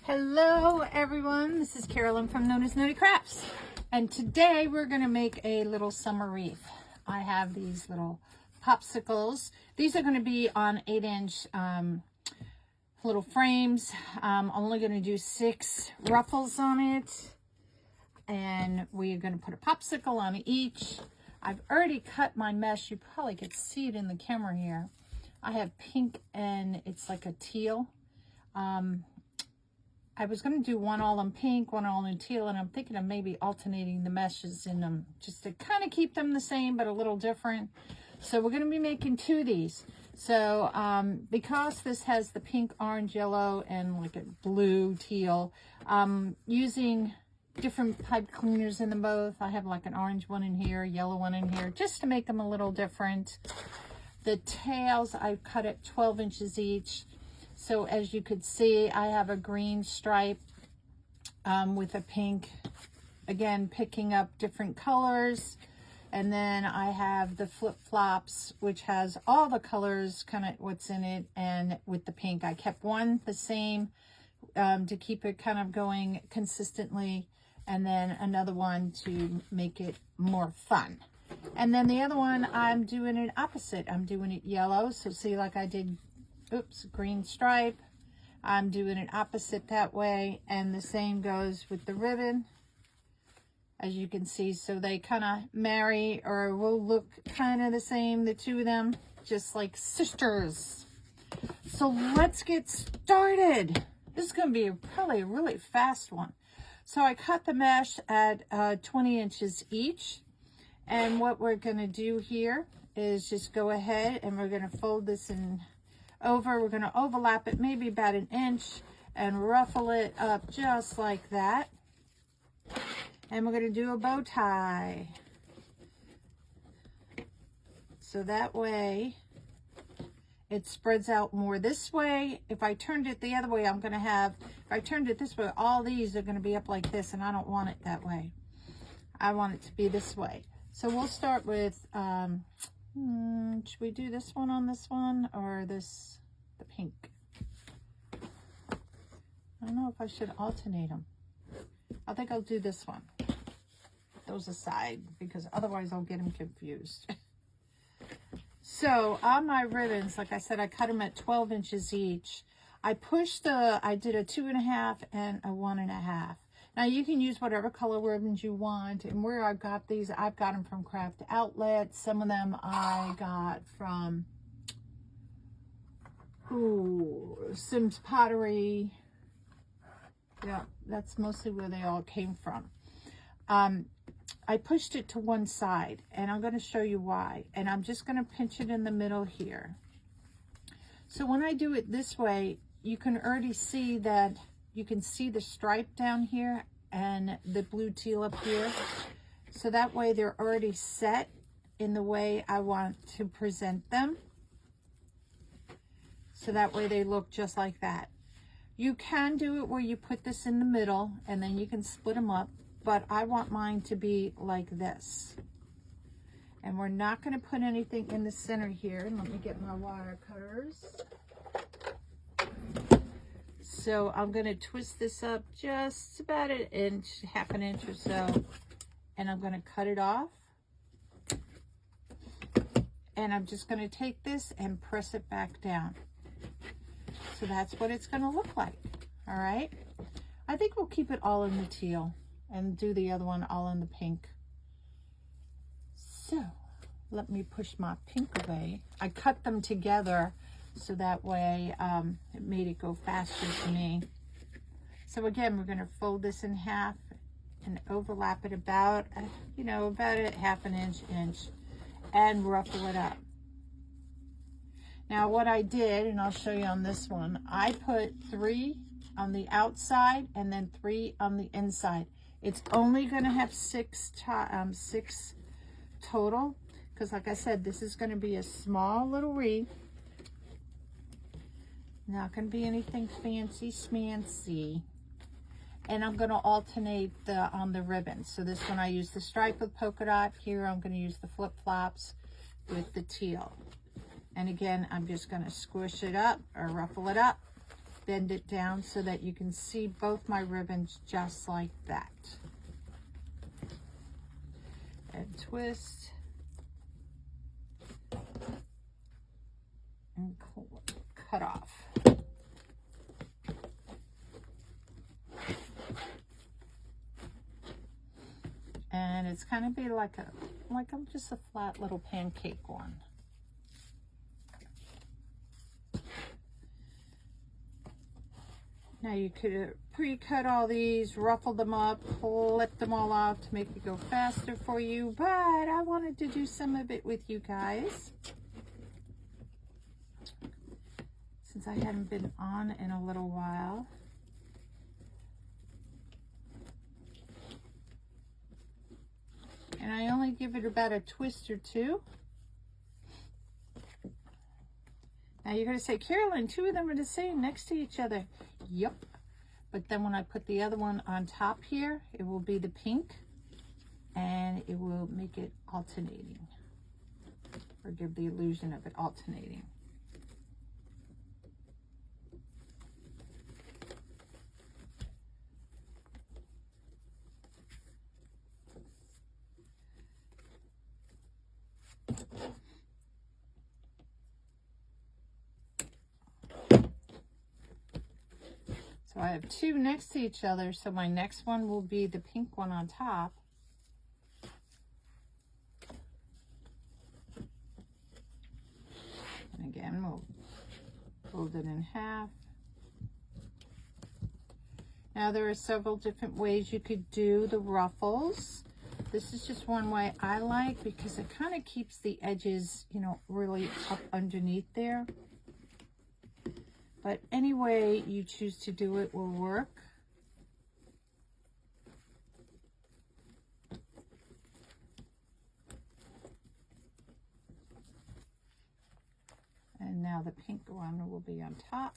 Hello everyone, this is Carolynne from NonnasNuttykrafts, and today we're going to make a little summer wreath. I have these little popsicles. These are going to be on 8-inch little frames. I'm only going to do 6 ruffles on it, and we're going to put a popsicle on each. I've already cut my mesh. You probably could see it in the camera here. I have pink and it's like a teal. I was going to do one all in pink, one all in teal, and I'm thinking of maybe alternating the meshes in them just to kind of keep them the same but a little different. So we're going to be making 2 of these. So because this has the pink, orange, yellow, and like a blue, teal, using different pipe cleaners in them both. I have like an orange one in here, a yellow one in here, just to make them a little different. The tails I cut at 12 inches each. So as you could see, I have a green stripe with a pink, again, picking up different colors. And then I have the flip-flops, which has all the colors, kind of what's in it, and with the pink. I kept one the same to keep it kind of going consistently, and then another one to make it more fun. And then the other one, I'm doing it opposite. I'm doing it yellow. So see, like I did, green stripe. I'm doing it opposite that way, and the same goes with the ribbon, as you can see. So they kind of marry, or will look kind of the same, the 2 of them, just like sisters. So let's get started. This is going to be probably a really fast one. So I cut the mesh at 20 inches each, and what we're going to do here is just go ahead and we're going to fold this in over. We're going to overlap it maybe about 1 inch and ruffle it up just like that. And we're going to do a bow tie. So that way it spreads out more this way. If I turned it the other way, I'm going to have, if I turned it this way, all these are going to be up like this, and I don't want it that way. I want it to be this way. So we'll start with, should we do this one on this one, or this, the pink? I don't know if I should alternate them. I think I'll do this one. Those aside, because otherwise I'll get them confused. So on my ribbons, like I said, I cut them at 12 inches each. I did a 2.5 and a 1.5. Now you can use whatever color ribbons you want. And where I've got these, I've got them from Craft Outlets. Some of them I got from Sims Pottery. Yeah, that's mostly where they all came from. I pushed it to one side, and I'm going to show you why. And I'm just going to pinch it in the middle here. So when I do it this way, you can already see that you can see the stripe down here and the blue teal up here. So that way they're already set in the way I want to present them. So that way they look just like that. You can do it where you put this in the middle and then you can split them up, but I want mine to be like this. And we're not going to put anything in the center here. Let me get my wire cutters. So I'm going to twist this up just about 1 inch, half an inch or so, and I'm going to cut it off. And I'm just going to take this and press it back down. So that's what it's going to look like. All right. I think we'll keep it all in the teal and do the other one all in the pink. So let me push my pink away. I cut them together so that way it made it go faster for me. So again, we're going to fold this in half and overlap it about, about a half an inch, and ruffle it up. Now what I did, and I'll show you on this one, I put 3 on the outside and then 3 on the inside. It's only going to have 6 total, because like I said, this is going to be a small little wreath. Not going to be anything fancy schmancy. And I'm going to alternate on the ribbons. So this one I use the stripe with polka dot. Here I'm going to use the flip-flops with the teal. And again, I'm just going to squish it up or ruffle it up bend it down so that you can see both my ribbons just like that. And twist. And cut off. And it's kind of be like just a flat little pancake one. Now you could pre-cut all these, ruffle them up, flip them all off to make it go faster for you, but I wanted to do some of it with you guys. Since I hadn't been on in a little while. And I only give it about a twist or two. Now you're going to say, Carolyn, two of them are the same next to each other. Yep. But then when I put the other one on top here, it will be the pink. And it will make it alternating. Or give the illusion of it alternating. So I have two next to each other, so my next one will be the pink one on top. And again, we'll fold it in half. Now there are several different ways you could do the ruffles. This is just one way I like because it kind of keeps the edges, you know, really up underneath there. But any way you choose to do it will work. And now the pink one will be on top.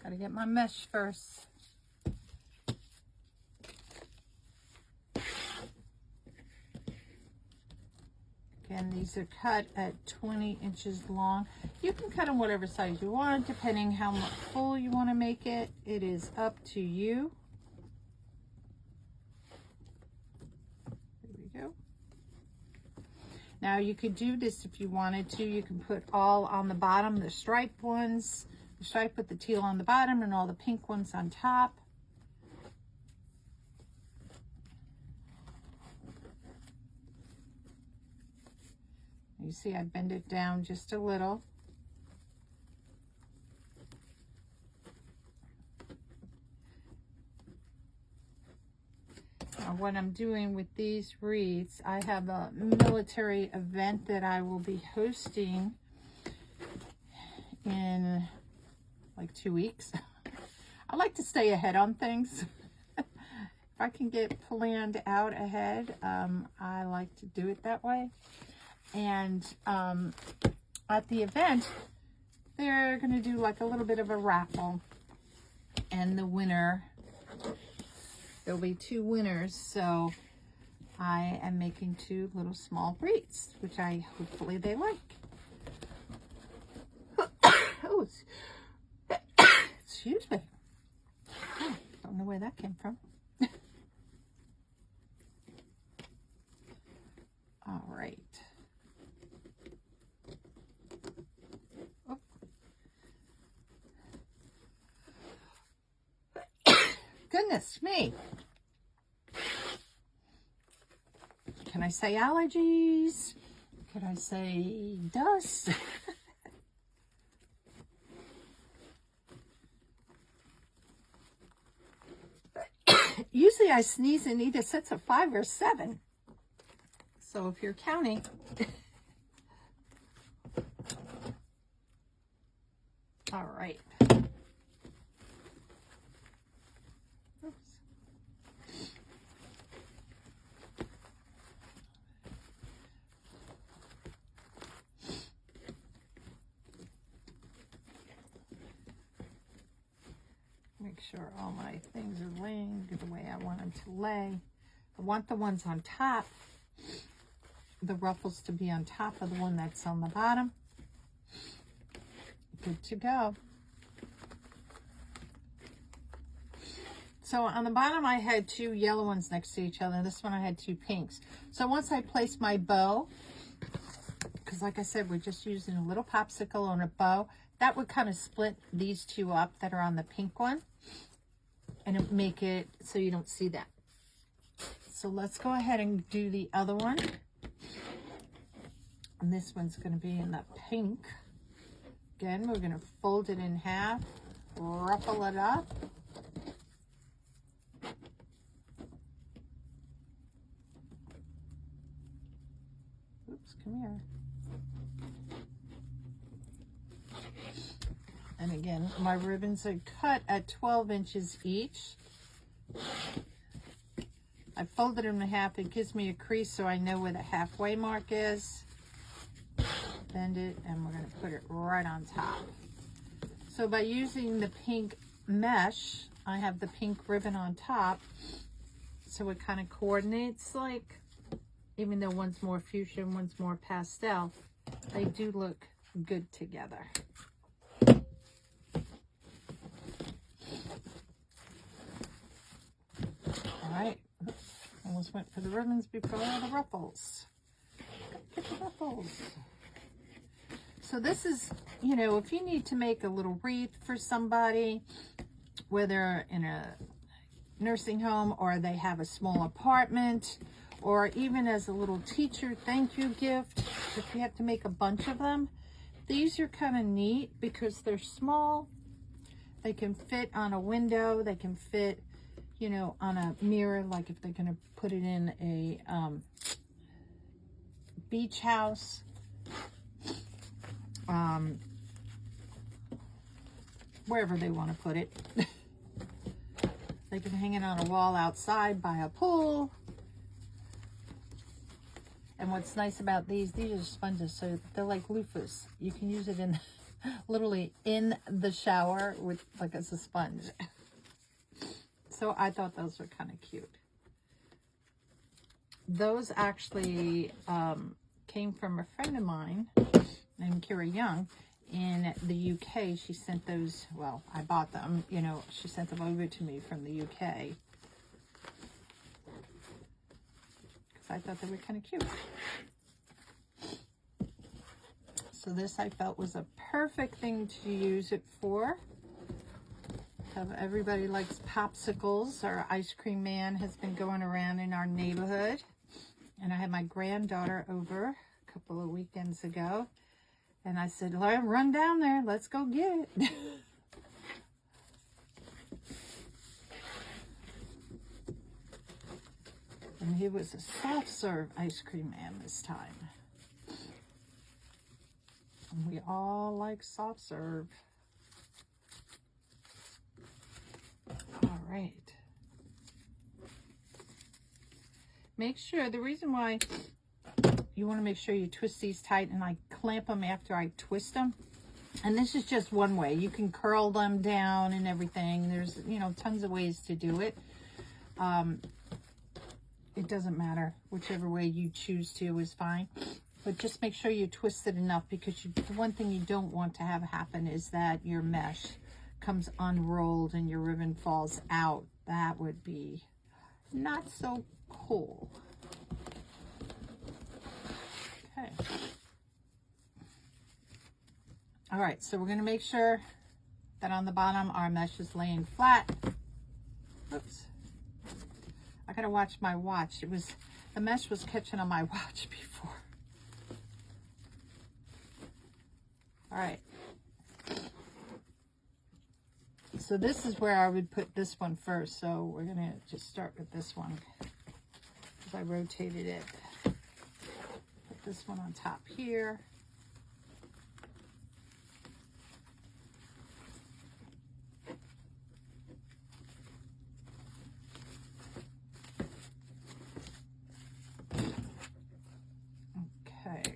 Gotta get my mesh first. Again, these are cut at 20 inches long. You can cut them whatever size you want, depending how much full you want to make it. It is up to you. There we go. Now you could do this if you wanted to. You can put all on the bottom, the striped ones. The stripe with the teal on the bottom and all the pink ones on top. You see I bend it down just a little. Now what I'm doing with these wreaths, I have a military event that I will be hosting in like 2 weeks. I like to stay ahead on things. If I can get planned out ahead, I like to do it that way. And at the event, they're going to do like a little bit of a raffle. And the winner, there'll be 2 winners. So I am making 2 little small wreaths, which hopefully they like. Oh, excuse me. Oh, don't know where that came from. All right. Oh. Goodness me. Can I say allergies? Can I say dust? Usually I sneeze in either sets of 5 or 7. So if you're counting. All right. Oops. sure all my things are laying the way I want them to lay. I want the ones on top, the ruffles to be on top of the one that's on the bottom. Good to go. So on the bottom I had 2 yellow ones next to each other, and this one I had 2 pinks. So once I place my bow, because like I said, we're just using a little popsicle on a bow, that would kind of split these 2 up that are on the pink one, and it make it so you don't see that. So let's go ahead and do the other one. And this one's going to be in the pink. Again, we're going to fold it in half, ruffle it up. Oops, come here. And again, my ribbons are cut at 12 inches each. I folded them in half. It gives me a crease so I know where the halfway mark is. Bend it, and we're going to put it right on top. So by using the pink mesh, I have the pink ribbon on top, so it kind of coordinates, like, even though one's more fuchsia and one's more pastel, they do look good together. All right, almost went for the ribbons before the ruffles. Get the ruffles. So this is, you know, if you need to make a little wreath for somebody, whether in a nursing home or they have a small apartment, or even as a little teacher thank you gift, if you have to make a bunch of them, these are kind of neat because they're small. They can fit on a window. They can fit, you know, on a mirror, like if they're going to put it in a beach house. Wherever they want to put it. They can hang it on a wall outside by a pool. And what's nice about these are sponges, so they're like loofahs. You can use it in literally in the shower with, like, as a sponge. So I thought those were kind of cute. Those actually came from a friend of mine named Kira Young in the UK. She sent those, well, I bought them, you know, she sent them over to me from the UK. Because I thought they were kind of cute. So this I felt was a perfect thing to use it for. Everybody likes popsicles. Our ice cream man has been going around in our neighborhood. And I had my granddaughter over a couple of weekends ago. And I said, run down there. Let's go get it. And he was a soft serve ice cream man this time. And we all like soft serve. All right. Make sure, the reason why you want to make sure you twist these tight, and I clamp them after I twist them. And this is just one way. You can curl them down and everything. There's, you know, tons of ways to do it. It doesn't matter. Whichever way you choose to is fine. But just make sure you twist it enough, because the one thing you don't want to have happen is that your mesh comes unrolled and your ribbon falls out. That would be not so cool. Okay. All right, so we're going to make sure that on the bottom our mesh is laying flat. Oops. I got to watch my watch. The mesh was catching on my watch before. All right. So this is where I would put this one first. So we're going to just start with this one, because I rotated it. Put this one on top here. Okay.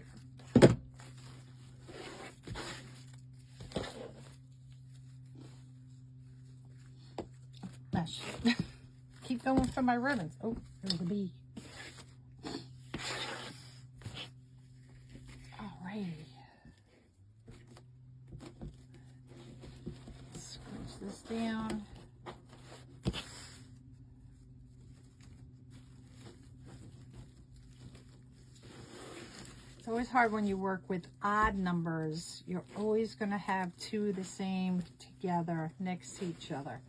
gosh. Keep going for my ribbons. Oh, there's a bee. Alrighty. Scrunch this down. It's always hard when you work with odd numbers. You're always going to have two the same together next to each other.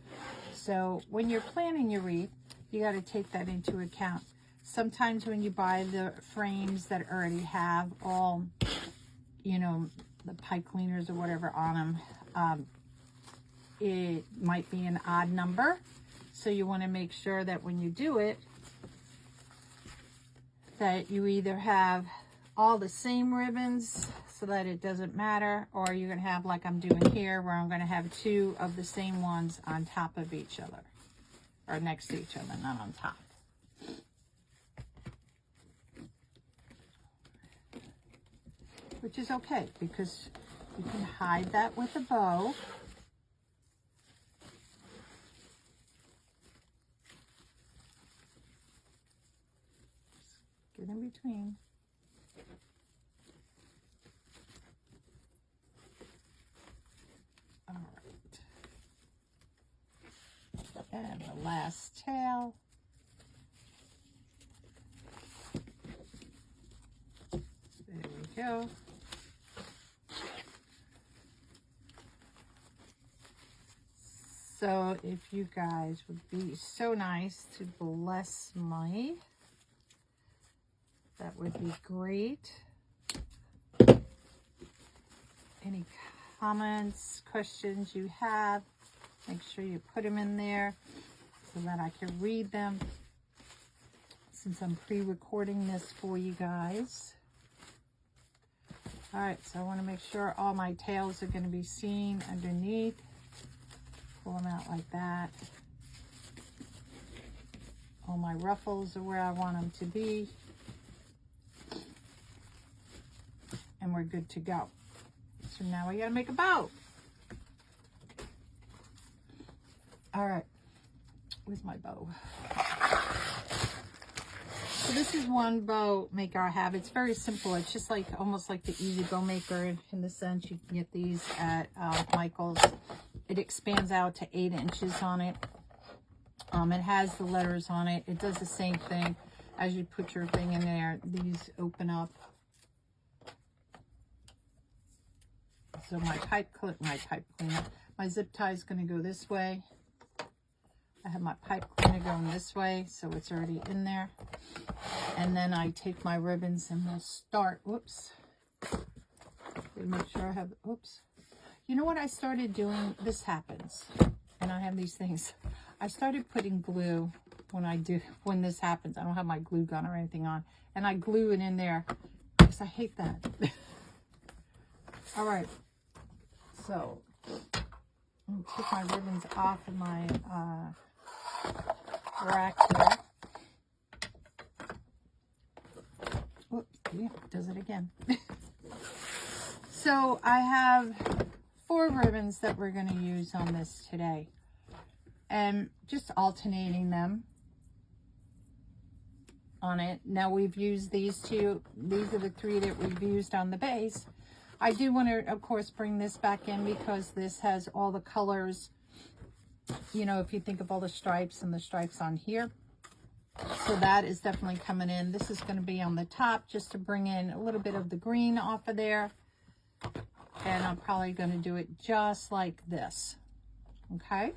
So when you're planning your wreath, you got to take that into account. Sometimes when you buy the frames that already have all, you know, the pipe cleaners or whatever on them, it might be an odd number. So you want to make sure that when you do it, that you either have all the same ribbons so that it doesn't matter, or you're going to have like I'm doing here, where I'm going to have two of the same ones on top of each other, or next to each other, not on top. Which is okay, because you can hide that with a bow. Get in between. All right. And the last tail. There we go. So if you guys would be so nice to bless me, that would be great. Any comments, questions you have, make sure you put them in there so that I can read them, since I'm pre-recording this for you guys. All right, so I want to make sure all my tails are going to be seen underneath. Pull them out like that. All my ruffles are where I want them to be. And we're good to go. So now we gotta make a bow. All right, where's my bow? So this is one bow maker I have. It's very simple. It's just like almost like the Easy Bow Maker in the sense you can get these at Michael's. It expands out to 8 inches on it. It has the letters on it. It does the same thing as you put your thing in there. These open up. So my my zip tie is going to go this way. I have my pipe cleaner going this way, so it's already in there. And then I take my ribbons and we'll start. Whoops. Make sure I have. Oops. You know what I started doing? This happens, and I have these things. I started putting glue when this happens. I don't have my glue gun or anything on, and I glue it in there because I hate that. All right. So I'm gonna take my ribbons off of my rack here. Whoops, yeah, does it again. So I have 4 ribbons that we're going to use on this today, and just alternating them on it. Now we've used these 2. These are the 3 that we've used on the base. I do want to, of course, bring this back in because this has all the colors. You know, if you think of all the stripes and the stripes on here. So that is definitely coming in. This is going to be on the top just to bring in a little bit of the green off of there. And I'm probably going to do it just like this. Okay.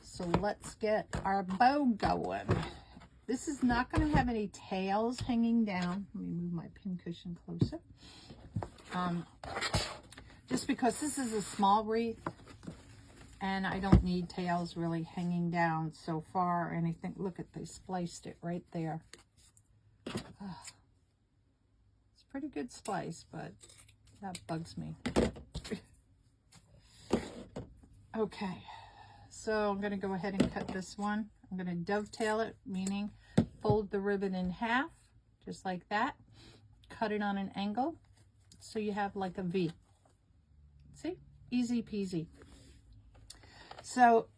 So let's get our bow going. This is not going to have any tails hanging down. Let me move my pin cushion closer. Just because this is a small wreath and I don't need tails really hanging down so far or anything. Look at, they spliced it right there. It's a pretty good splice, but that bugs me. Okay, so I'm going to go ahead and cut this one. I'm going to dovetail it, meaning fold the ribbon in half, just like that. Cut it on an angle, so you have like a V. See? Easy peasy. So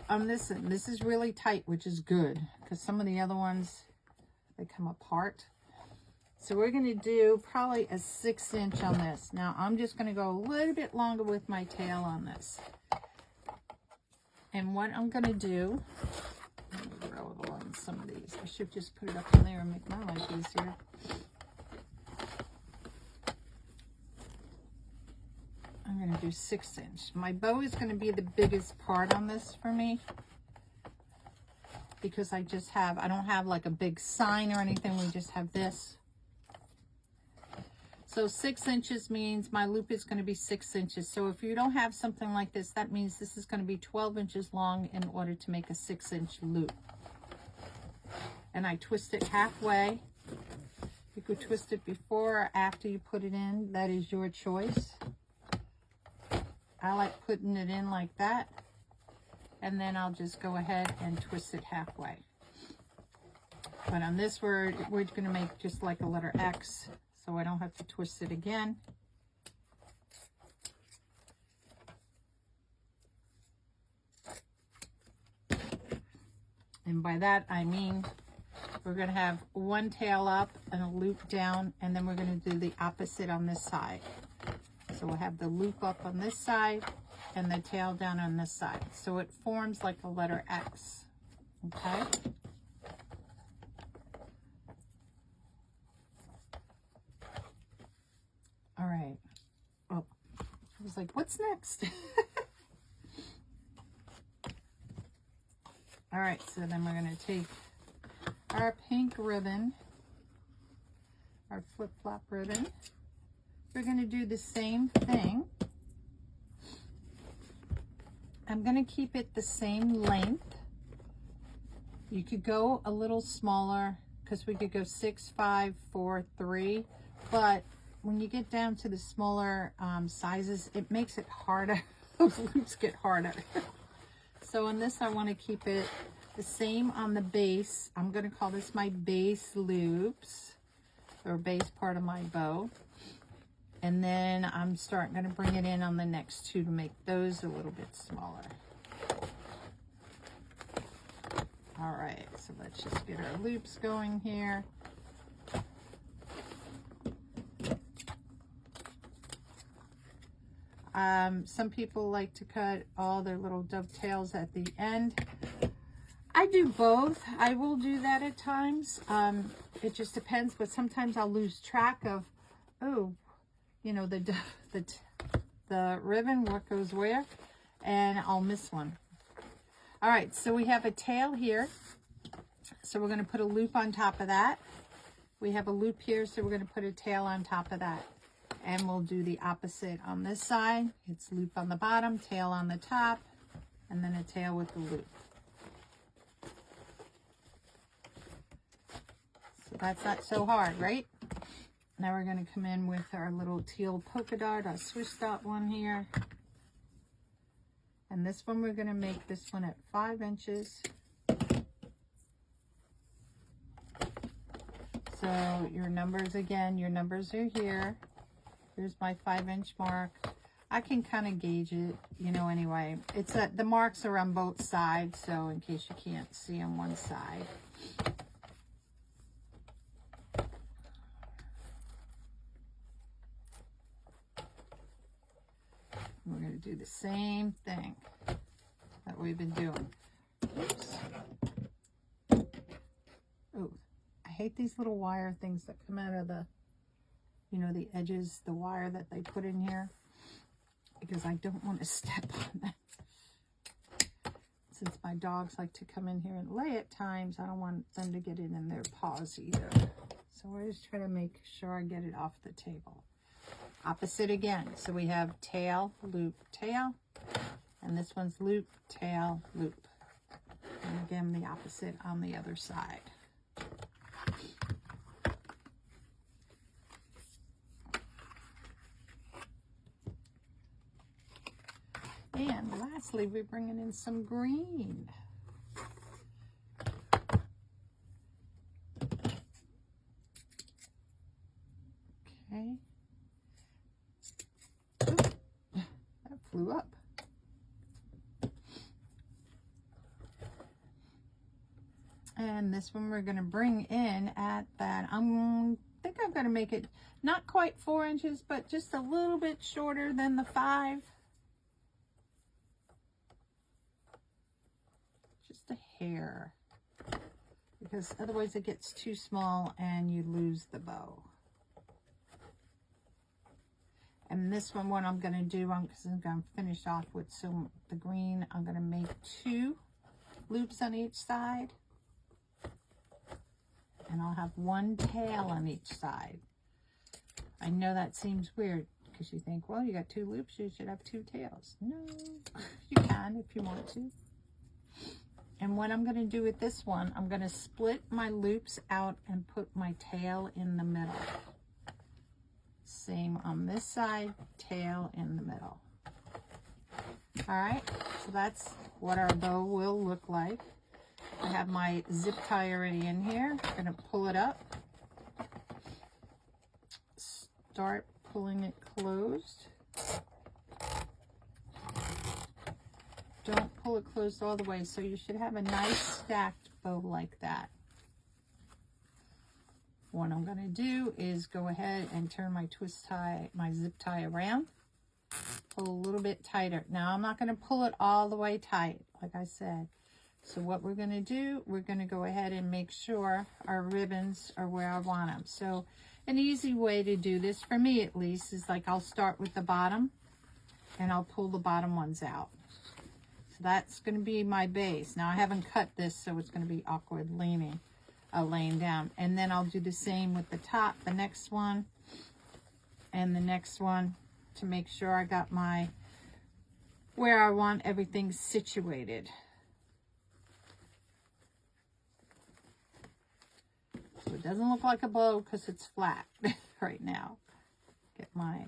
on this end, this is really tight, which is good, because some of the other ones, they come apart. So we're going to do probably a 6-inch on this. Now I'm just going to go a little bit longer with my tail on this. And what I'm going to do, let me roll along some of these. I should just put it up in there and make my life easier. I'm going to do 6-inch. My bow is going to be the biggest part on this for me, because I don't have like a big sign or anything. We just have this. So 6 inches means my loop is going to be 6 inches. So if you don't have something like this, that means this is going to be 12 inches long in order to make a 6-inch loop. And I twist it halfway. You could twist it before or after you put it in. That is your choice. I like putting it in like that. And then I'll just go ahead and twist it halfway. But on this we're going to make just like a letter X, so I don't have to twist it again. And by that I mean we're going to have one tail up and a loop down, and then we're going to do the opposite on this side. So we'll have the loop up on this side and the tail down on this side. So it forms like a letter X. Okay? All right. Oh, I was like, what's next? All right, so then we're going to take our pink ribbon, our flip-flop ribbon. We're going to do the same thing. I'm going to keep it the same length. You could go a little smaller, because we could go 6, 5, 4, 3, but when you get down to the smaller sizes, it makes it harder. Those loops get harder. So on this, I want to keep it the same on the base. I'm going to call this my base loops, or base part of my bow. And then I'm going to bring it in on the next two to make those a little bit smaller. All right, so let's just get our loops going here. Some people like to cut all their little dovetails at the end. I do both. I will do that at times. It just depends, but sometimes I'll lose track of, oh, you know, the ribbon, what goes where, and I'll miss one. All right, so we have a tail here. So we're going to put a loop on top of that. We have a loop here, so we're going to put a tail on top of that. And we'll do the opposite on this side. It's loop on the bottom, tail on the top, and then a tail with the loop. So that's not so hard, right? Now we're going to come in with our little teal polka dot, our Swiss dot one here. And this one, we're going to make this one at 5 inches. So your numbers, again, your numbers are here. Here's my 5-inch mark. I can kind of gauge it, you know, anyway. It's the marks are on both sides, so in case you can't see on one side. We're going to do the same thing that we've been doing. Oops. Oh, I hate these little wire things that come out of the, you know, the edges, the wire that they put in here, because I don't want to step on that. Since my dogs like to come in here and lay at times, I don't want them to get it in their paws either. So I just try to make sure I get it off the table. Opposite again. So we have tail, loop, tail, and this one's loop, tail, loop. And again, the opposite on the other side. And lastly, we're bringing in some green. Okay. Ooh, that flew up. And this one we're going to bring in at that. I think I'm going to make it not quite 4 inches, but just a little bit shorter than the 5. Just a hair. Because otherwise it gets too small and you lose the bow. And this one, what I'm going to do, because I'm going to finish off with the green, I'm going to make 2 loops on each side. And I'll have 1 tail on each side. I know that seems weird because you think, well, you got 2 loops, you should have 2 tails. No, you can if you want to. And what I'm going to do with this one, I'm going to split my loops out and put my tail in the middle. Same on this side, tail in the middle. All right, so that's what our bow will look like. I have my zip tie already in here. I'm going to pull it up. Start pulling it closed. Don't pull it closed all the way, so you should have a nice stacked bow like that. What I'm going to do is go ahead and turn my twist tie, my zip tie around. Pull a little bit tighter. Now I'm not going to pull it all the way tight, like I said. So what we're going to do, we're going to go ahead and make sure our ribbons are where I want them. So an easy way to do this, for me at least, is like I'll start with the bottom and I'll pull the bottom ones out. So that's going to be my base. Now I haven't cut this, so it's going to be awkward laying down. And then I'll do the same with the top, the next one, and the next one to make sure I got my, where I want everything situated. So it doesn't look like a bow because it's flat right now. Get my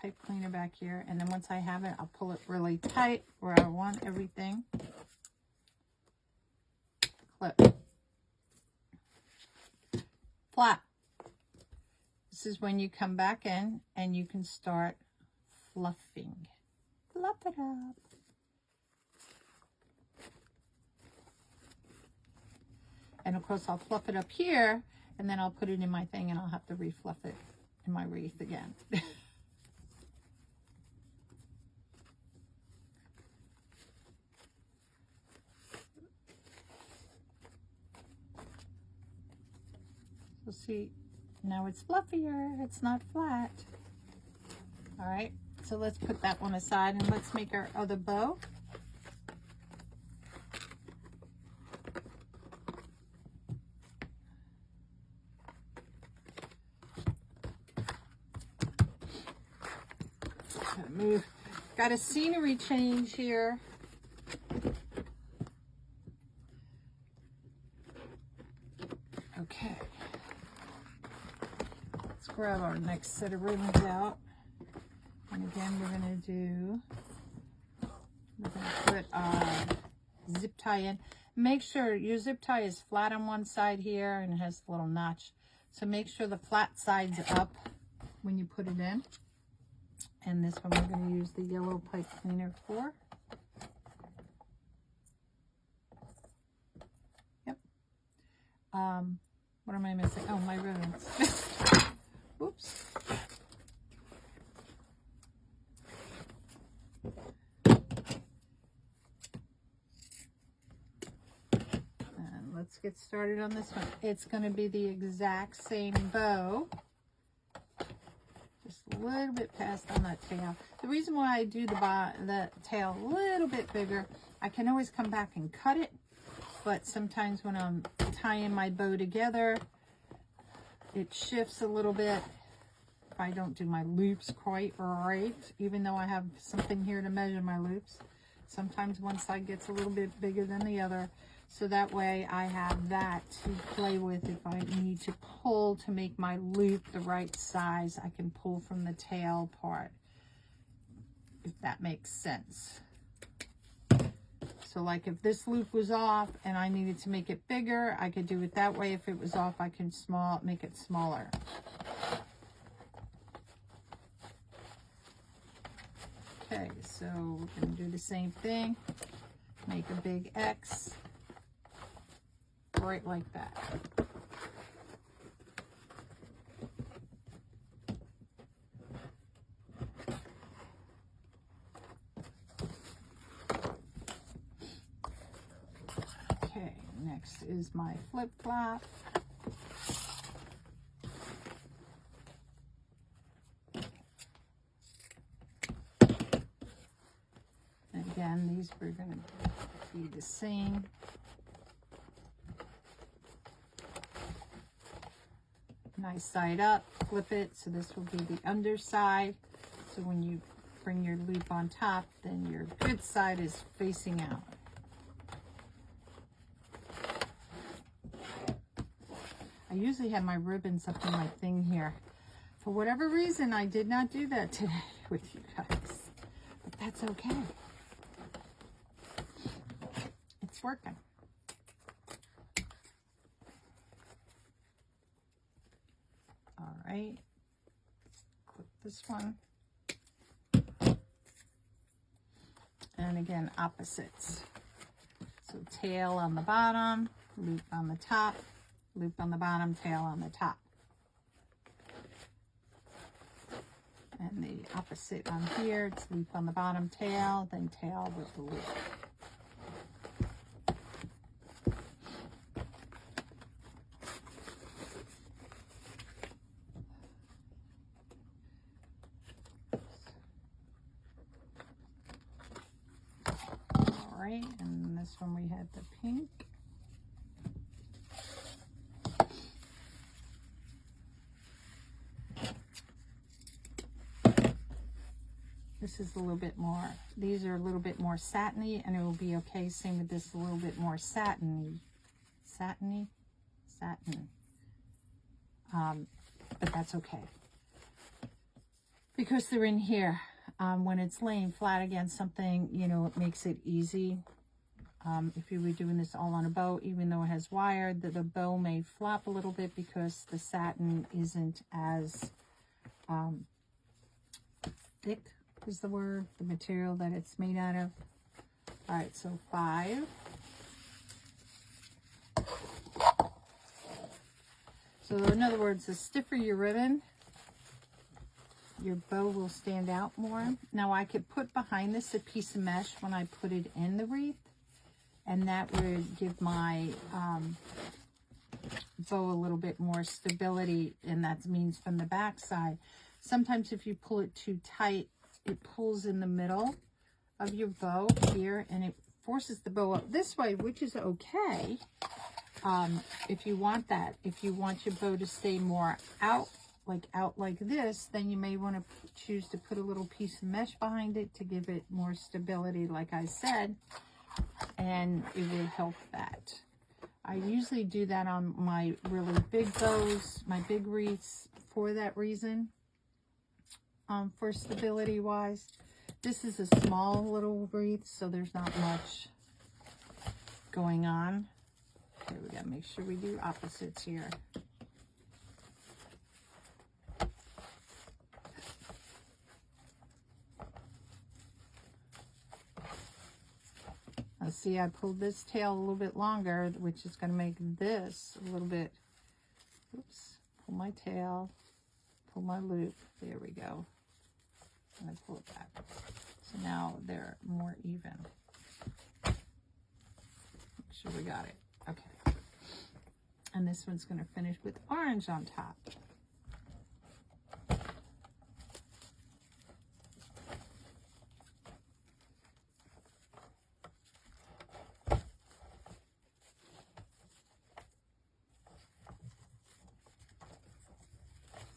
pipe cleaner back here, and then once I have it, I'll pull it really tight where I want everything. Clip. Flat. This is when you come back in and you can start fluffing. Fluff it up. And of course I'll fluff it up here, and then I'll put it in my thing and I'll have to refluff it in my wreath again. So see, now it's fluffier, it's not flat. All right, so let's put that one aside and let's make our other bow. Move. Got a scenery change here. Okay. Let's grab our next set of ribbons out. And again, we're going to put our zip tie in. Make sure your zip tie is flat on one side here and it has a little notch. So make sure the flat side's up when you put it in. And this one we're going to use the yellow pipe cleaner for. Yep. What am I missing? Oh, my ribbons. Whoops. And let's get started on this one. It's going to be the exact same bow. Just a little bit past on that tail. The reason why I do the tail a little bit bigger, I can always come back and cut it, but sometimes when I'm tying my bow together, it shifts a little bit if I don't do my loops quite right, even though I have something here to measure my loops. Sometimes one side gets a little bit bigger than the other. So that way I have that to play with if I need to pull to make my loop the right size. I can pull from the tail part, if that makes sense. So like if this loop was off and I needed to make it bigger, I could do it that way. If it was off, I can make it smaller. Okay, so we're going to do the same thing. Make a big X. right like that. Okay, next is my flip-flop. Again, these were going to be the same. Nice side up, flip it, so this will be the underside. So when you bring your loop on top, then your good side is facing out. I usually have my ribbons up in my thing here. For whatever reason, I did not do that today with you guys, but that's okay. It's working. All right, clip this one. And again, opposites. So tail on the bottom, loop on the top, loop on the bottom, tail on the top. And the opposite on here, it's loop on the bottom, tail, then tail with the loop. And this one we had the pink. This is a little bit more, these are a little bit more satiny, and it will be okay. Same with this, a little bit more satiny. Satin. But that's okay, because they're in here. When it's laying flat against something, you know, it makes it easy. If you were doing this all on a bow, even though it has wire, the bow may flop a little bit because the satin isn't as thick is the word, the material that it's made out of. All right, so 5. So in other words, the stiffer your ribbon, your bow will stand out more. Now I could put behind this a piece of mesh when I put it in the wreath, and that would give my bow a little bit more stability, and that means from the back side. Sometimes if you pull it too tight, it pulls in the middle of your bow here, and it forces the bow up this way, which is okay if you want that. If you want your bow to stay more out like this, then you may want to choose to put a little piece of mesh behind it to give it more stability, like I said, and it will help that. I usually do that on my really big bows, my big wreaths, for that reason, for stability wise. This is a small little wreath, so there's not much going on. Okay, we gotta make sure we do opposites here. Now see, I pulled this tail a little bit longer, which is going to make this a little bit, oops, pull my tail, pull my loop, there we go, and I pull it back. So now they're more even. Make sure we got it. Okay. And this one's going to finish with orange on top.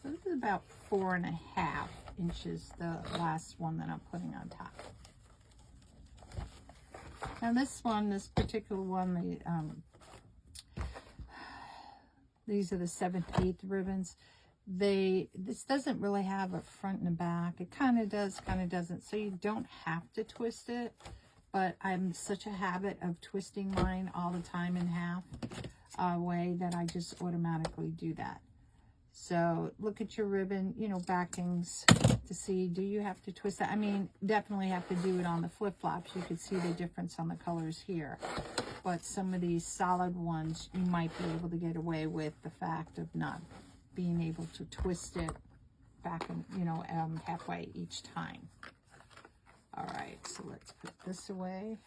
So this is about 4.5 inches, the last one that I'm putting on top. Now this one, this particular one, these are the 7th, 8th ribbons. This doesn't really have a front and a back. It kind of does, kind of doesn't. So you don't have to twist it, but I'm such a habit of twisting mine all the time in half way that I just automatically do that. So look at your ribbon, you know, backings to see, do you have to twist that? I mean, definitely have to do it on the flip-flops. You could see the difference on the colors here. but some of these solid ones, you might be able to get away with the fact of not being able to twist it back and, you know, halfway each time. All right, so let's put this away.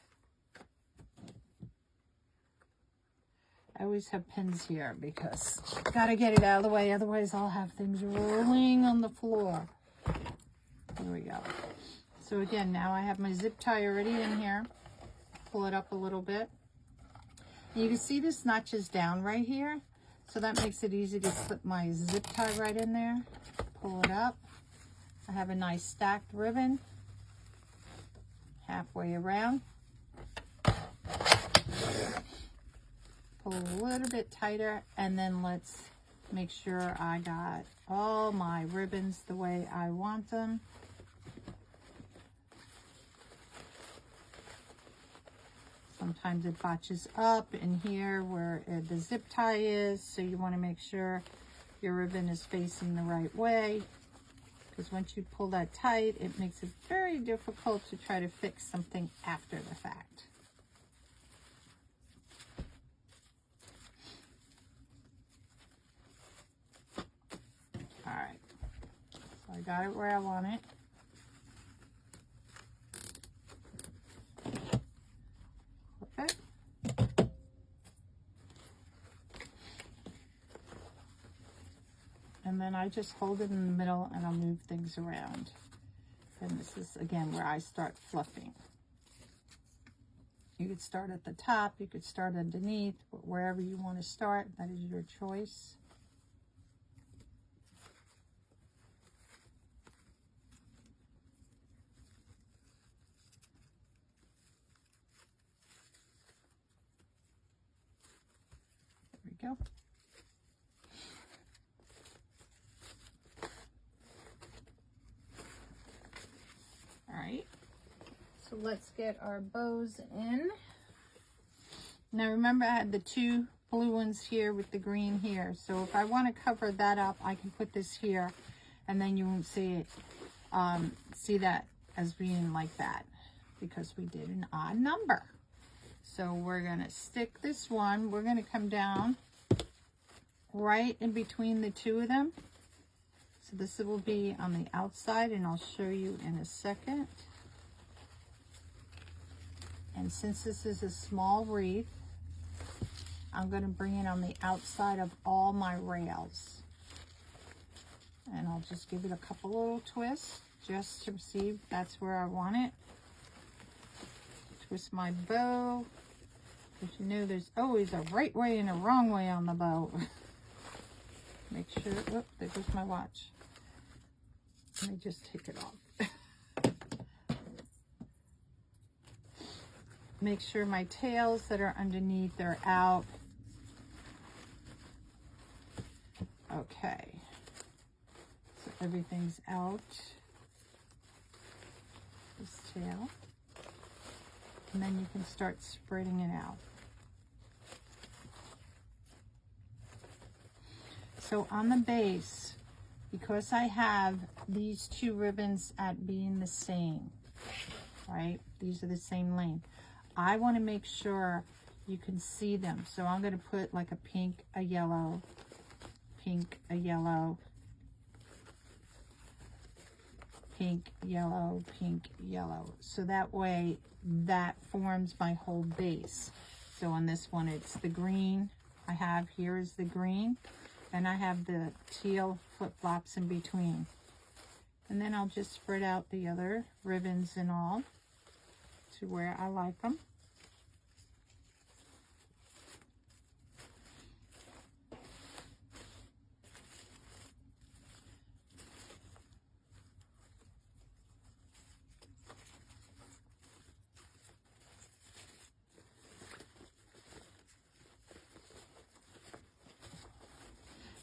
I always have pins here because gotta get it out of the way, otherwise I'll have things rolling on the floor. Here we go. So again, now I have my zip tie already in here. Pull it up a little bit. And you can see this notches down right here, so that makes it easy to slip my zip tie right in there. Pull it up. I have a nice stacked ribbon halfway around. Pull a little bit tighter, and then let's make sure I got all my ribbons the way I want them. Sometimes it botches up in here where the zip tie is, so you want to make sure your ribbon is facing the right way, because once you pull that tight, it makes it very difficult to try to fix something after the fact. All right, so I got it where I want it. Perfect. And then I just hold it in the middle and I'll move things around. And this is again where I start fluffing. You could start at the top, you could start underneath, but wherever you want to start, that is your choice. There we go. All right, so let's get our bows in. Now remember, I had the two blue ones here with the green here, so if I want to cover that up, I can put this here, and then you won't see it, see that as being like that, because we did an odd number. So we're going to stick this one, we're going to come down right in between the two of them. So this will be on the outside, and I'll show you in a second. And since this is a small wreath, I'm going to bring it on the outside of all my rails. And I'll just give it a couple little twists just to see that's where I want it. Twist my bow, because you know there's always a right way and a wrong way on the bow. Make sure, oh, there goes my watch. Let me just take it off. Make sure my tails that are underneath are out. Okay. So everything's out. This tail. And then you can start spreading it out. So on the base, because I have these two ribbons at being the same, right? These are the same length. I want to make sure you can see them. So I'm going to put like a pink, a yellow, pink, a yellow, pink, yellow, pink, yellow. So that way that forms my whole base. So on this one, it's the green. I have here is the green. And I have the teal flip-flops in between. And then I'll just spread out the other ribbons and all to where I like them.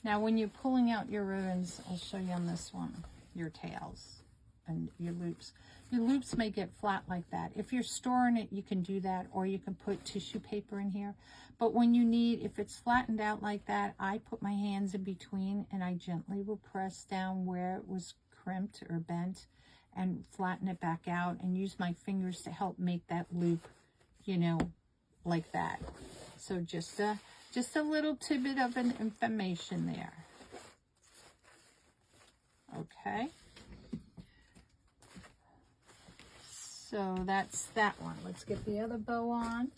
Now, when you're pulling out your ribbons, I'll show you on this one, your tails and your loops. Your loops may get flat like that. If you're storing it, you can do that, or you can put tissue paper in here. But when you need, if it's flattened out like that, I put my hands in between and I gently will press down where it was crimped or bent and flatten it back out and use my fingers to help make that loop, you know, like that. So just a little tidbit of an information there. Okay. So that's that one. Let's get the other bow on.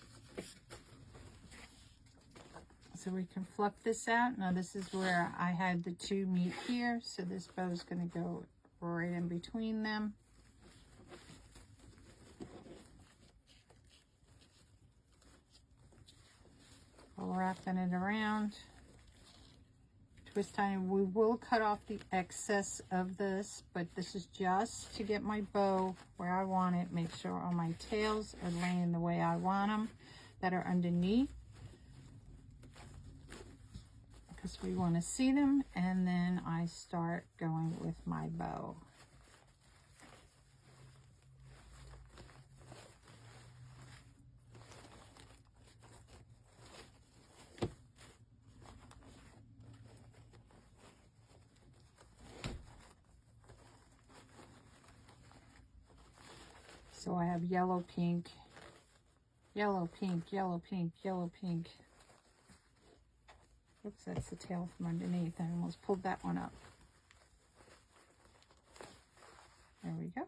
So we can fluff this out. Now this is where I had the two meet here. So this bow is going to go right in between them. Wrapping it around. Twist tying. We will cut off the excess of this, but this is just to get my bow where I want it. Make sure all my tails are laying the way I want them, that are underneath, because we want to see them. And then I start going with my bow. So I have yellow, pink, yellow, pink, yellow, pink, yellow, pink. Oops, that's the tail from underneath. I almost pulled that one up. There we go.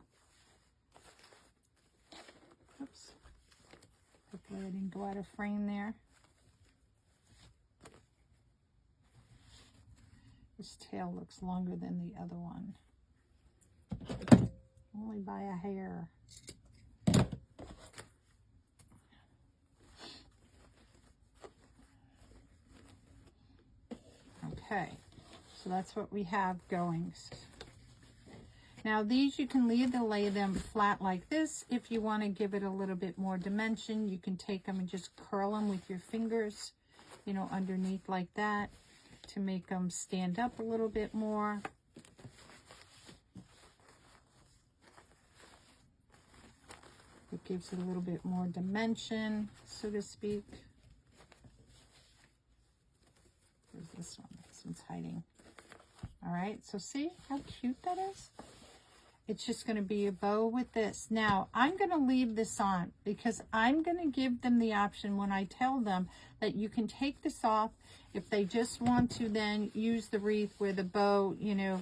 Oops. Hopefully I didn't go out of frame there. This tail looks longer than the other one. Only by a hair. Okay, so that's what we have going. Now these, you can either lay them flat like this. If you want to give it a little bit more dimension, you can take them and just curl them with your fingers, you know, underneath like that, to make them stand up a little bit more. It gives it a little bit more dimension, so to speak. Where's this one? This one's hiding. All right, so see how cute that is? It's just going to be a bow with this. Now, I'm going to leave this on because I'm going to give them the option when I tell them that you can take this off if they just want to then use the wreath where the bow, you know,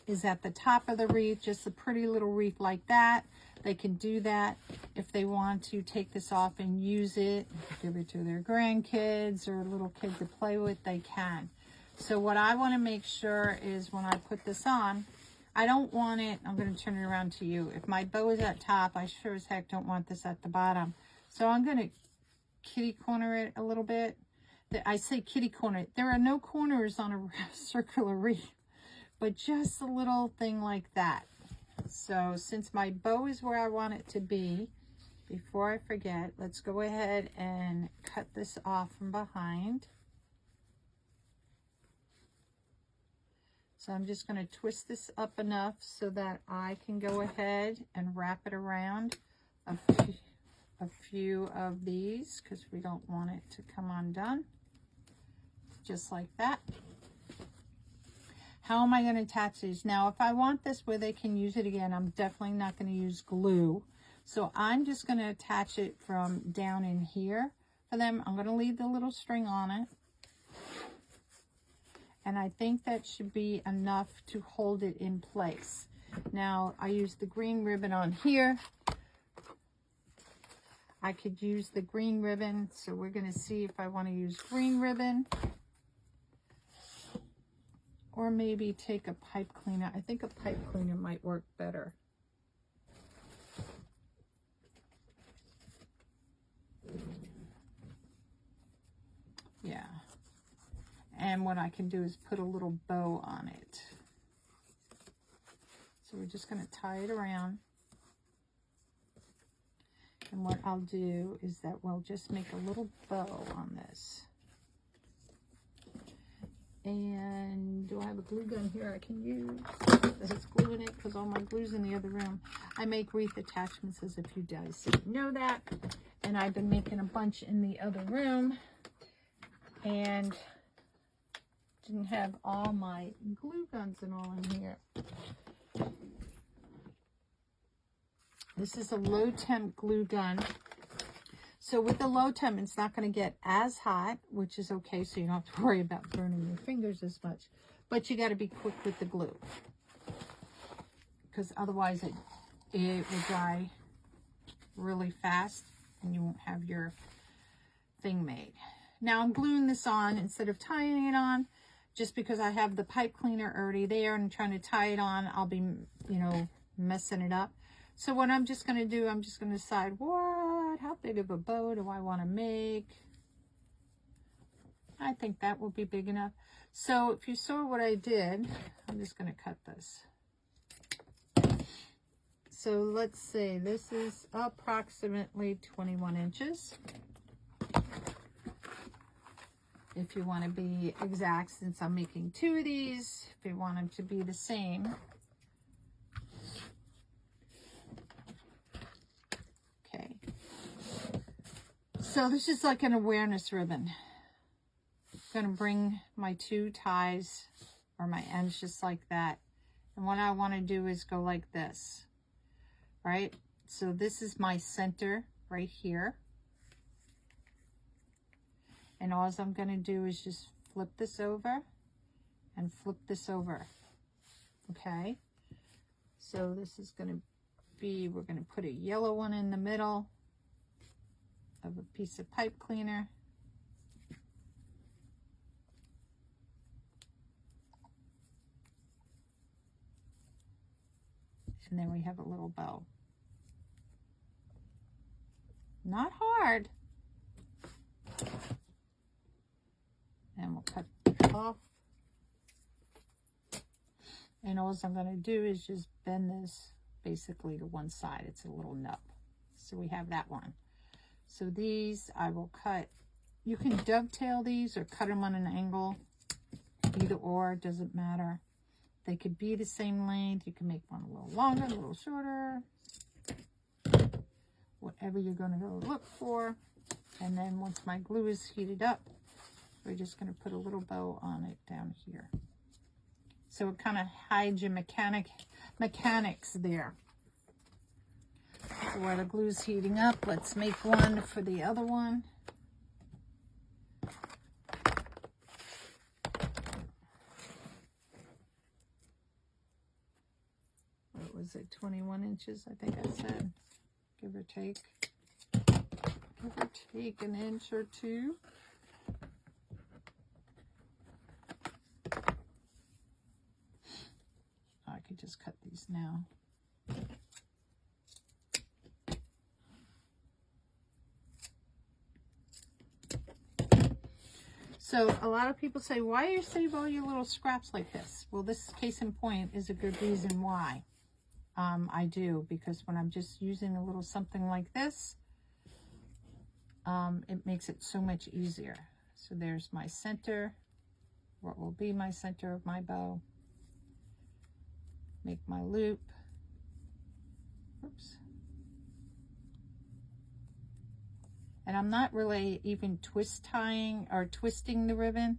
is at the top of the wreath, just a pretty little wreath like that. They can do that. If they want to take this off and use it, give it to their grandkids or little kid to play with, they can. So what I want to make sure is when I put this on, I don't want it, I'm going to turn it around to you. If my bow is at top, I sure as heck don't want this at the bottom. So I'm going to kitty corner it a little bit. I say kitty corner. There are no corners on a circular wreath, but just a little thing like that. So since my bow is where I want it to be, before I forget, let's go ahead and cut this off from behind. So I'm just going to twist this up enough so that I can go ahead and wrap it around a few of these, because we don't want it to come undone. Just like that. How am I going to attach these? Now, if I want this where they can use it again, I'm definitely not going to use glue. So I'm just going to attach it from down in here for them. I'm going to leave the little string on it. And I think that should be enough to hold it in place. Now, I use the green ribbon on here. I could use the green ribbon. So we're going to see if I want to use green ribbon. Or maybe take a pipe cleaner. I think a pipe cleaner might work better. Yeah. And what I can do is put a little bow on it. So we're just going to tie it around. And what I'll do is that we'll just make a little bow on this. And do I have a glue gun here I can use? There's glue in it because all my glue's in the other room. I make wreath attachments, as if you guys didn't know that. And I've been making a bunch in the other room. And didn't have all my glue guns and all in here. This is a low temp glue gun. So with the low temp, it's not going to get as hot, which is okay. So you don't have to worry about burning your fingers as much. But you got to be quick with the glue, because otherwise it will dry really fast and you won't have your thing made. Now I'm gluing this on instead of tying it on, just because I have the pipe cleaner already there and trying to tie it on, I'll be, you know, messing it up. So what I'm just going to do, I'm just going to decide how big of a bow do I want to make. I think that will be big enough. So if you saw what I did, I'm just going to cut this. So let's say this is approximately 21 inches. If you want to be exact, since I'm making 2 of these, if you want them to be the same. Okay. So this is like an awareness ribbon. I'm going to bring my 2 ties or my ends just like that. And what I want to do is go like this. Right? So this is my center right here. And all I'm going to do is just flip this over and flip this over. Okay? So this is going to be, we're going to put a yellow one in the middle of a piece of pipe cleaner. And then we have a little bow. Not hard. And we'll cut it off. And all I'm going to do is just bend this basically to one side. It's a little nub. So we have that one. So these I will cut. You can dovetail these or cut them on an angle. Either or, doesn't matter. They could be the same length. You can make one a little longer, a little shorter. Whatever you're going to go look for. And then once my glue is heated up, we're just going to put a little bow on it down here. So it kind of hides your mechanics there. So while the glue's heating up, let's make one for the other one. What was it, 21 inches, I think I said, give or take. Give or take an inch or 2. I could just cut these now. So a lot of people say, why do you save all your little scraps like this? Well, this case in point is a good reason why I do, because when I'm just using a little something like this, it makes it so much easier. So there's my center, what will be my center of my bow. Make my loop. Oops. And I'm not really even twisting the ribbon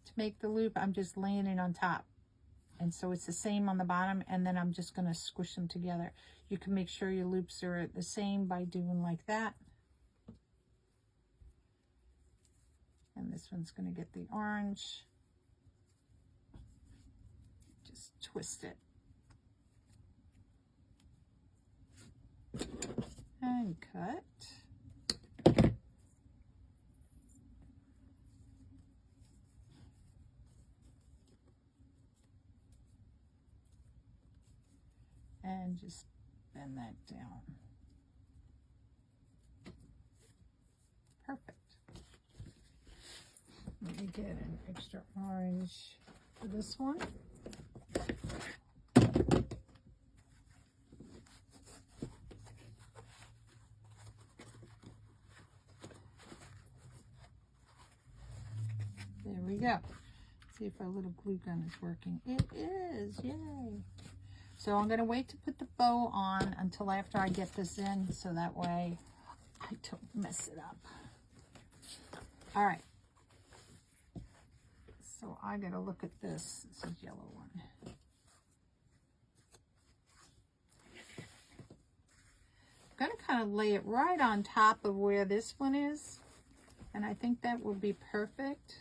to make the loop. I'm just laying it on top. And so it's the same on the bottom, and then I'm just going to squish them together. You can make sure your loops are the same by doing like that. And this one's going to get the orange. Just twist it. And cut. And just bend that down. Perfect. Let me get an extra orange for this one. There we go. See if our little glue gun is working. It is, yay. So I'm going to wait to put the bow on until after I get this in, so that way I don't mess it up. All right. So I got to look at this. This is yellow one. going to kind of lay it right on top of where this one is. And I think that will be perfect.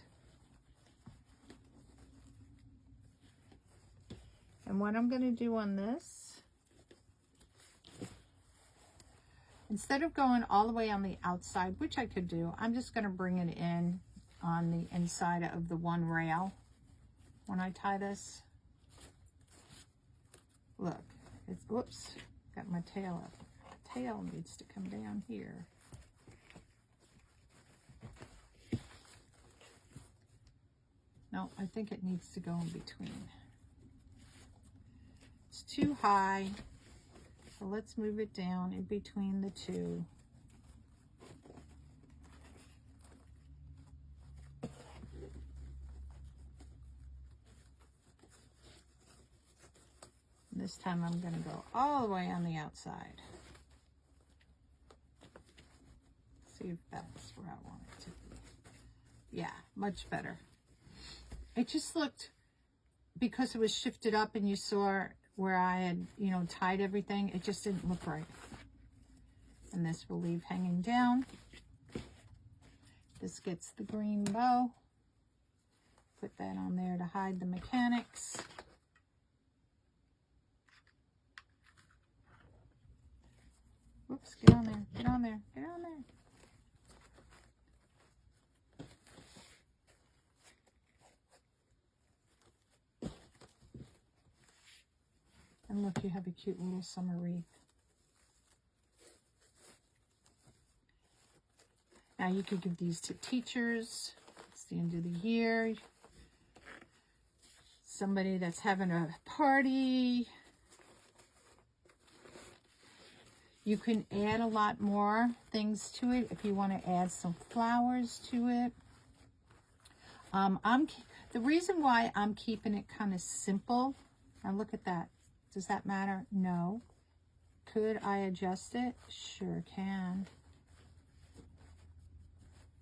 And what I'm going to do on this, instead of going all the way on the outside, which I could do, I'm just going to bring it in on the inside of the one rail when I tie this. Look, it's, whoops, got my tail up. The tail needs to come down here. No, I think it needs to go in between. It's too high, so let's move it down in between the two. And this time I'm going to go all the way on the outside. See if that's where I want it to be. Yeah, much better. It just looked, because it was shifted up and you saw where I had, you know, tied everything, it just didn't look right. And this will leave hanging down. This gets the green bow. Put that on there to hide the mechanics. Whoops, get on there, get on there, get on there. And look, you have a cute little summer wreath. Now you could give these to teachers. It's the end of the year. Somebody that's having a party. You can add a lot more things to it if you want to add some flowers to it. The reason why I'm keeping it kind of simple, now look at that. Does that matter? No. Could I adjust it? Sure can.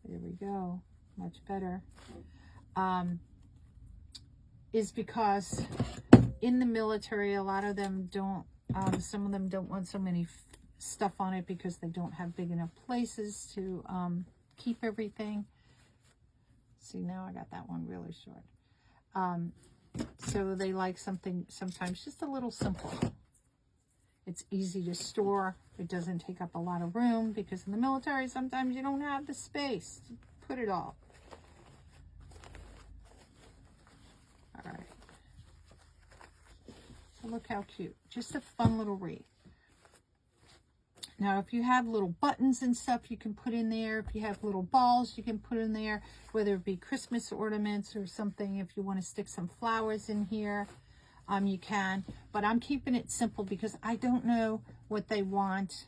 There we go. Much better. Is because in the military, a lot of them don't, some of them don't want so many stuff on it because they don't have big enough places to keep everything. See, now I got that one really short. So they like something sometimes just a little simple. It's easy to store. It doesn't take up a lot of room because in the military, sometimes you don't have the space to put it all. All right. So look how cute. Just a fun little wreath. Now, if you have little buttons and stuff, you can put in there. If you have little balls, you can put in there, whether it be Christmas ornaments or something. If you want to stick some flowers in here, you can. But I'm keeping it simple because I don't know what they want,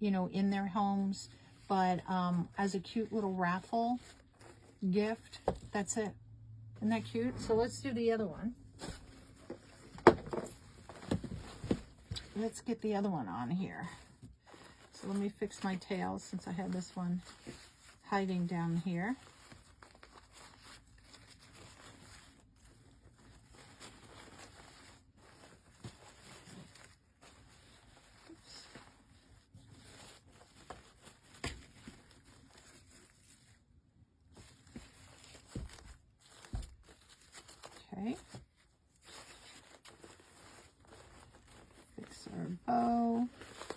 you know, in their homes. But as a cute little raffle gift, that's it. Isn't that cute? So let's do the other one. Let's get the other one on here. So let me fix my tail since I had this one hiding down here. Oops. Okay. Fix our bow.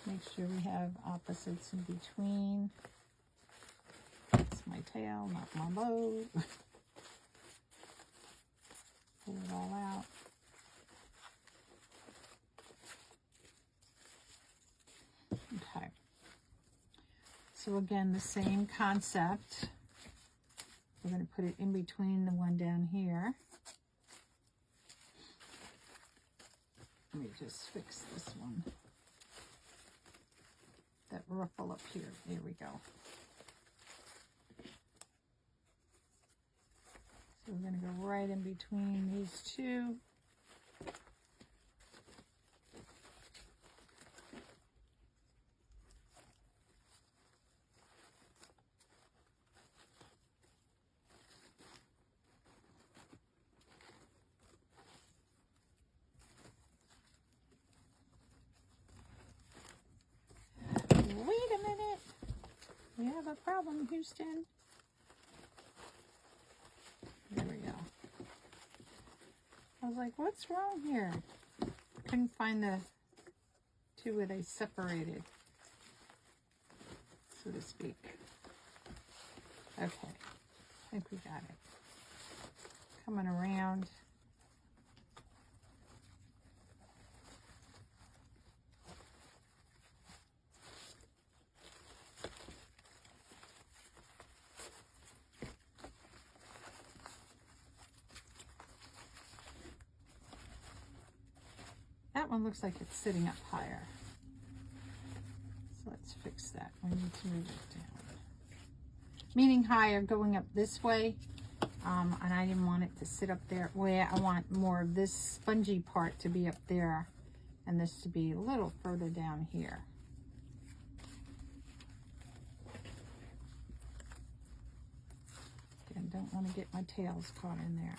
Make sure we have opposites in between. That's my tail, not my bow. Pull it all out. Okay. So again, the same concept. We're going to put it in between the one down here. Let me just fix this one. That ruffle up here. There we go. So we're going to go right in between these two. problem, Houston. There we go. I was like, what's wrong here? Couldn't find the two where they separated, so to speak. Okay, I think we got it. Coming around. That one looks like it's sitting up higher. So let's fix that. We need to move it down. Meaning higher, going up this way. And I didn't want it to sit up there. Where I want more of this spongy part to be up there. And this to be a little further down here. Again, don't want to get my tails caught in there.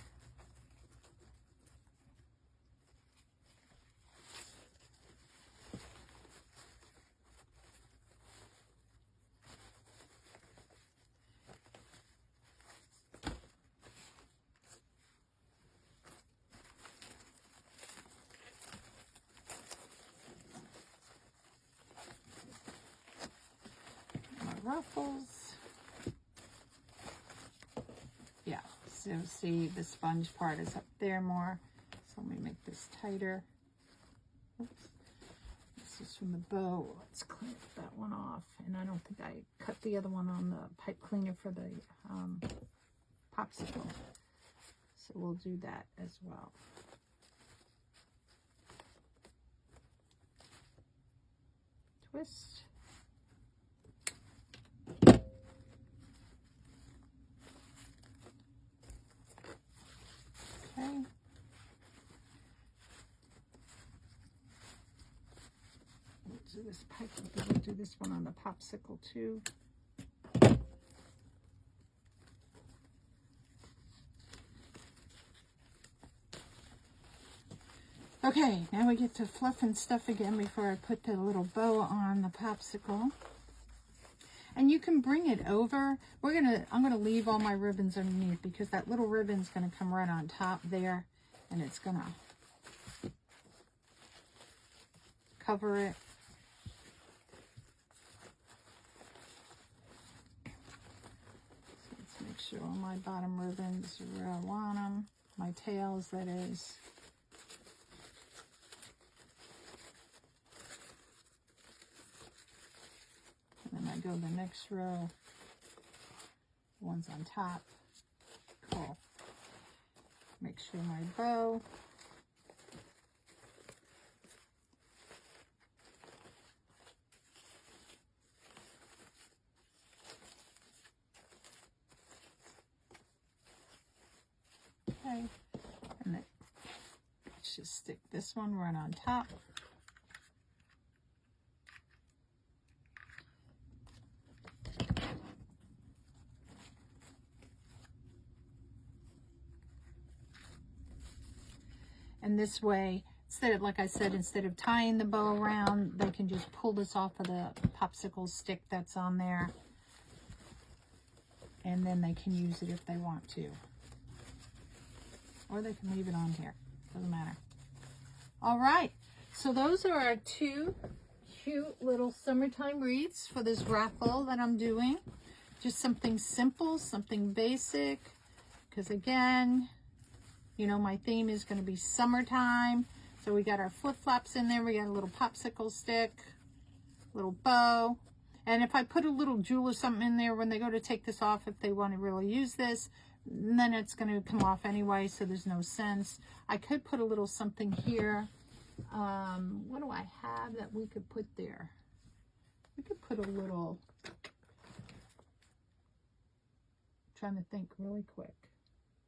Ruffles. Yeah, so see the sponge part is up there more. So let me make this tighter. Oops. This is from the bow. Let's clean that one off. And I don't think I cut the other one on the pipe cleaner for the popsicle. So we'll do that as well. Twist. Okay. We'll do this pipe. We'll do this one on the popsicle too. Okay, now we get to fluffing stuff again before I put the little bow on the popsicle. And you can bring it over. I'm gonna leave all my ribbons underneath because that little ribbon's gonna come right on top there, and it's gonna cover it. So let's make sure all my bottom ribbons are where I want them. My tails, that is. And then I go the next row, the ones on top. Cool. Make sure my bow. Okay, and then let's just stick this one right on top. And this way, instead of, like I said, instead of tying the bow around, they can just pull this off of the popsicle stick that's on there. And then they can use it if they want to. Or they can leave it on here. Doesn't matter. All right. So those are our two cute little summertime wreaths for this raffle that I'm doing. Just something simple, something basic. Because again, you know, my theme is going to be summertime. So we got our flip-flops in there. We got a little popsicle stick, little bow. And if I put a little jewel or something in there when they go to take this off, if they want to really use this, then it's going to come off anyway, so there's no sense. I could put a little something here. What do I have that we could put there? We could put a little, trying to think really quick.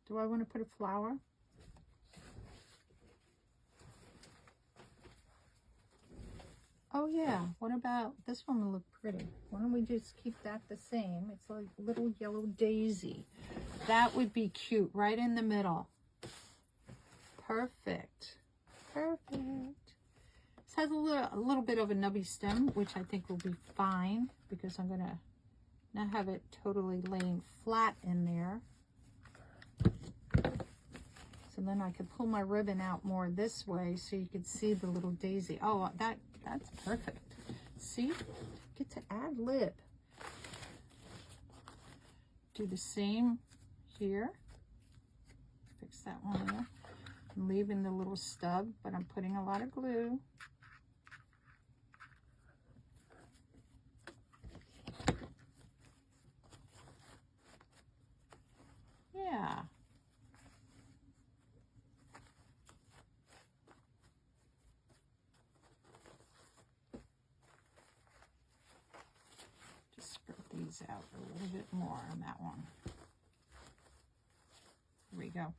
Do I want to put a flower? Oh yeah, what about, this one will look pretty. Why don't we just keep that the same? It's like a little yellow daisy. That would be cute, right in the middle. Perfect. Perfect. This has a little bit of a nubby stem, which I think will be fine because I'm gonna And I have it totally laying flat in there. So then I could pull my ribbon out more this way so you could see the little daisy. Oh, that's perfect. See? Get to ad lib. Do the same here. Fix that one there. I'm leaving the little stub, but I'm putting a lot of glue. Yeah. Just spread these out a little bit more on that one. There we go.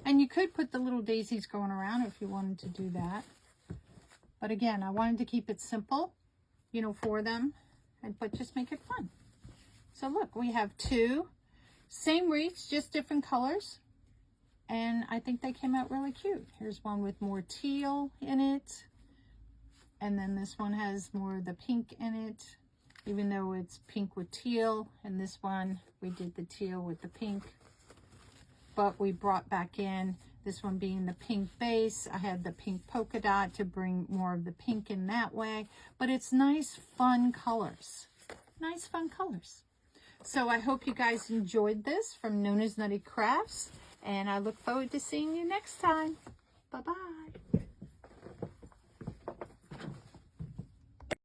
And you could put the little daisies going around if you wanted to do that. But again, I wanted to keep it simple, you know, for them, but just make it fun. So look, we have two same wreaths, just different colors. And I think they came out really cute. Here's one with more teal in it. And then this one has more of the pink in it, even though it's pink with teal. And this one, we did the teal with the pink. But we brought back in this one being the pink base. I had the pink polka dot to bring more of the pink in that way. But it's nice, fun colors. Nice, fun colors. So I hope you guys enjoyed this from NonnasNuttykrafts. And I look forward to seeing you next time. Bye-bye.